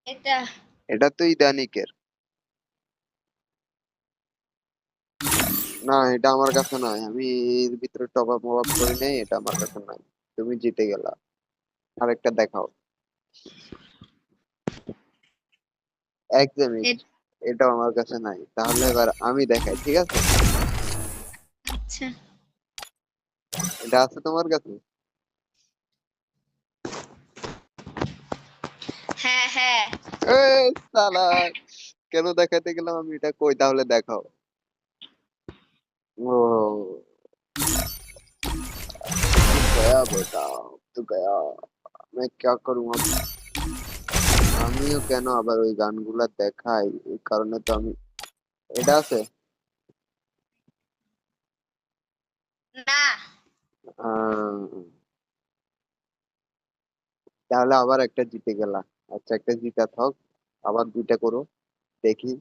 এটা এটা তো ইদানিকের। না, এটা আমার কাছে নাই, আমি এর ভিতরে টপ আপ মপ আপ করি নাই, এটা আমার কাছে নাই। তুমি জিতে গেলা। আরেকটা দেখাও। একদমই। এ- এটা আমার কাছে নাই, তাহলে এবার আমি দেখাই, ঠিক আছে? আচ্ছা। এটা আছে তোমার কাছে? হ্যাঁ হ্যাঁ। এ সালা, কেন দেখাইতে গেলাম আমি? এটা কই, তাহলে দেখাও। ओ, तू गया बेटा, तू गया। मैं क्या करूं अब? আমিও কেন আবার ওই গানগুলা দেখাই, এই কারণে তো আমি। এটা আছে। না। আহ, তাহলে আবার একটা জিতে গেলা। আচ্ছা, একটা জিতা থাক, আবার দুইটা করো, দেখি।